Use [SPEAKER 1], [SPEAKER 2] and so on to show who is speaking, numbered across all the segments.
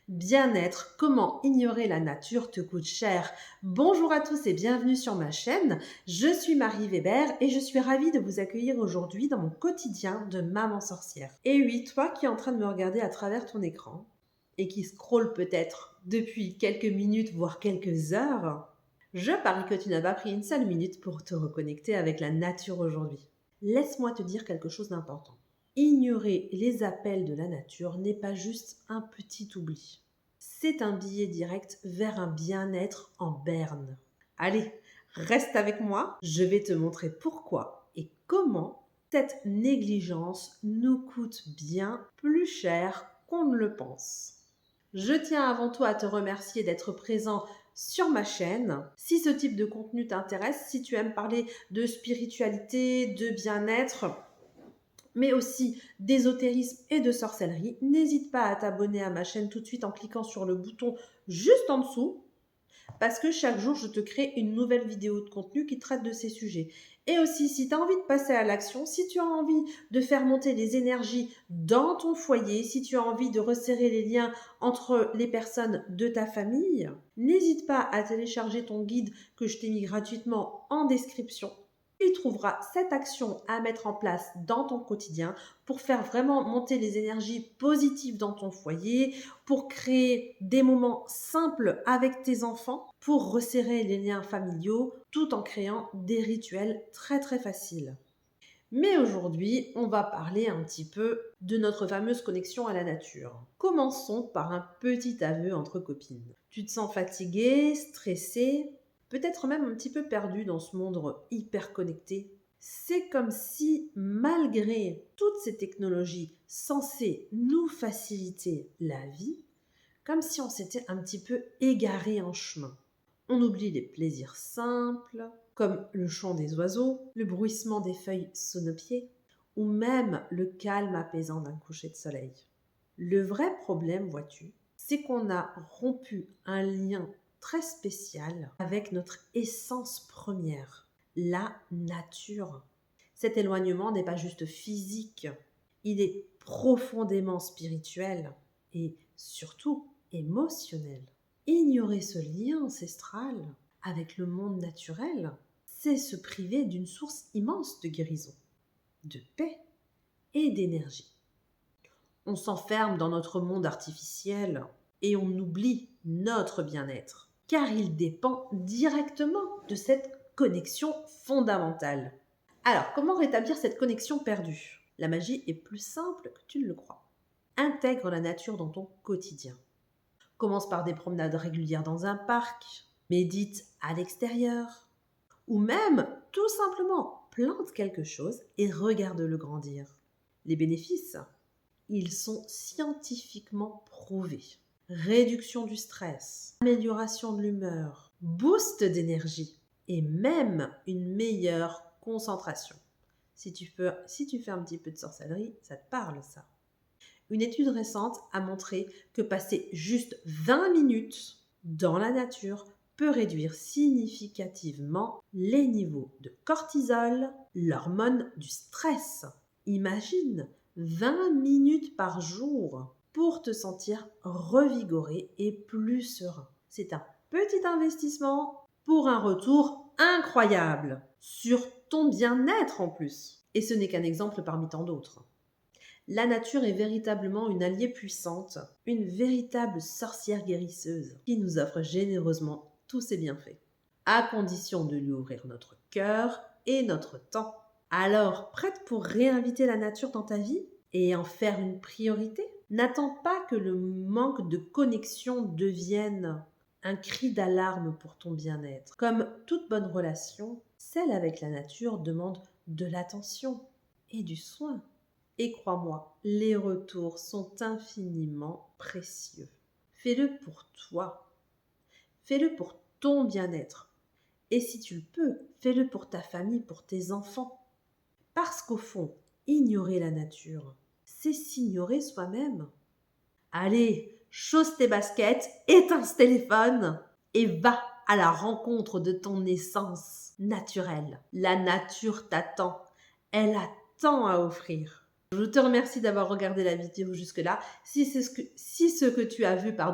[SPEAKER 1] Bien-être, comment ignorer la nature te coûte cher. Bonjour à tous et bienvenue sur ma chaîne. Je suis Marie Weber et je suis ravie de vous accueillir aujourd'hui dans mon quotidien de maman sorcière. Et oui, toi qui es en train de me regarder à travers ton écran et qui scrolle peut-être depuis quelques minutes voire quelques heures, je parie que tu n'as pas pris une seule minute pour te reconnecter avec la nature aujourd'hui. Laisse-moi te dire quelque chose d'important. Ignorer les appels de la nature n'est pas juste un petit oubli. C'est un billet direct vers un bien-être en berne. Allez, reste avec moi, je vais te montrer pourquoi et comment cette négligence nous coûte bien plus cher qu'on ne le pense. Je tiens avant tout à te remercier d'être présent sur ma chaîne. Si ce type de contenu t'intéresse, si tu aimes parler de spiritualité, de bien-être, mais aussi d'ésotérisme et de sorcellerie, n'hésite pas à t'abonner à ma chaîne tout de suite en cliquant sur le bouton juste en dessous, parce que chaque jour, je te crée une nouvelle vidéo de contenu qui traite de ces sujets. Et aussi, si tu as envie de passer à l'action, si tu as envie de faire monter les énergies dans ton foyer, si tu as envie de resserrer les liens entre les personnes de ta famille, n'hésite pas à télécharger ton guide que je t'ai mis gratuitement en description. Tu trouveras cette action à mettre en place dans ton quotidien pour faire vraiment monter les énergies positives dans ton foyer, pour créer des moments simples avec tes enfants, pour resserrer les liens familiaux, tout en créant des rituels très très faciles. Mais aujourd'hui, on va parler un petit peu de notre fameuse connexion à la nature. Commençons par un petit aveu entre copines. Tu te sens fatiguée, stressée, peut-être même un petit peu perdue dans ce monde hyper connecté. C'est comme si, malgré toutes ces technologies censées nous faciliter la vie, comme si on s'était un petit peu égaré en chemin. On oublie les plaisirs simples, comme le chant des oiseaux, le bruissement des feuilles sous nos pieds, ou même le calme apaisant d'un coucher de soleil. Le vrai problème, vois-tu, c'est qu'on a rompu un lien très spécial avec notre essence première, la nature. Cet éloignement n'est pas juste physique, il est profondément spirituel et surtout émotionnel. Ignorer ce lien ancestral avec le monde naturel, c'est se priver d'une source immense de guérison, de paix et d'énergie. On s'enferme dans notre monde artificiel et on oublie notre bien-être, car il dépend directement de cette connexion fondamentale. Alors, comment rétablir cette connexion perdue? La magie est plus simple que tu ne le crois. Intègre la nature dans ton quotidien. Commence par des promenades régulières dans un parc, médite à l'extérieur, ou même, tout simplement, plante quelque chose et regarde-le grandir. Les bénéfices, ils sont scientifiquement prouvés. Réduction du stress, amélioration de l'humeur, boost d'énergie et même une meilleure concentration. Si tu fais un petit peu de sorcellerie, ça te parle ça. Une étude récente a montré que passer juste 20 minutes dans la nature peut réduire significativement les niveaux de cortisol, l'hormone du stress. Imagine 20 minutes par jour pour te sentir revigoré et plus serein. C'est un petit investissement pour un retour incroyable sur ton bien-être en plus. Et ce n'est qu'un exemple parmi tant d'autres. La nature est véritablement une alliée puissante, une véritable sorcière guérisseuse qui nous offre généreusement tous ses bienfaits, à condition de lui ouvrir notre cœur et notre temps. Alors, prête pour réinviter la nature dans ta vie et en faire une priorité? N'attends pas que le manque de connexion devienne un cri d'alarme pour ton bien-être. Comme toute bonne relation, celle avec la nature demande de l'attention et du soin. Et crois-moi, les retours sont infiniment précieux. Fais-le pour toi. Fais-le pour ton bien-être. Et si tu le peux, fais-le pour ta famille, pour tes enfants. Parce qu'au fond, ignorer la nature, c'est s'ignorer soi-même. Allez, chausse tes baskets, éteins ce téléphone et va à la rencontre de ton essence naturelle. La nature t'attend. Elle a tant à offrir. Je te remercie d'avoir regardé la vidéo jusque-là. Si ce que tu as vu, t'a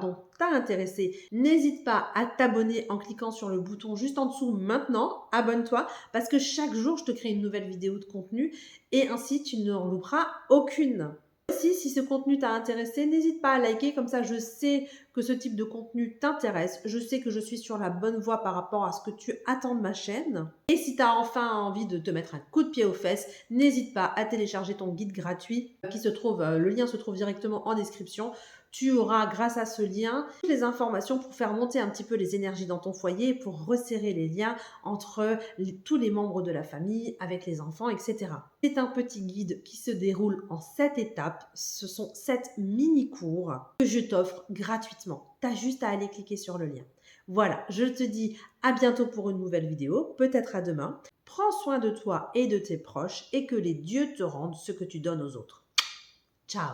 [SPEAKER 1] intéressé, n'hésite pas à t'abonner en cliquant sur le bouton juste en dessous maintenant. Abonne-toi parce que chaque jour, je te crée une nouvelle vidéo de contenu et ainsi tu n'en louperas aucune. Aussi, si ce contenu t'a intéressé, n'hésite pas à liker, comme ça je sais que ce type de contenu t'intéresse. Je sais que je suis sur la bonne voie par rapport à ce que tu attends de ma chaîne. Et si tu as enfin envie de te mettre un coup de pied aux fesses, n'hésite pas à télécharger ton guide gratuit le lien se trouve directement en description. Tu auras, grâce à ce lien, toutes les informations pour faire monter un petit peu les énergies dans ton foyer, pour resserrer les liens entre tous les membres de la famille, avec les enfants, etc. C'est un petit guide qui se déroule en 7 étapes. Ce sont 7 mini-cours que je t'offre gratuitement. Tu as juste à aller cliquer sur le lien. Voilà, je te dis à bientôt pour une nouvelle vidéo, peut-être à demain. Prends soin de toi et de tes proches et que les dieux te rendent ce que tu donnes aux autres. Ciao!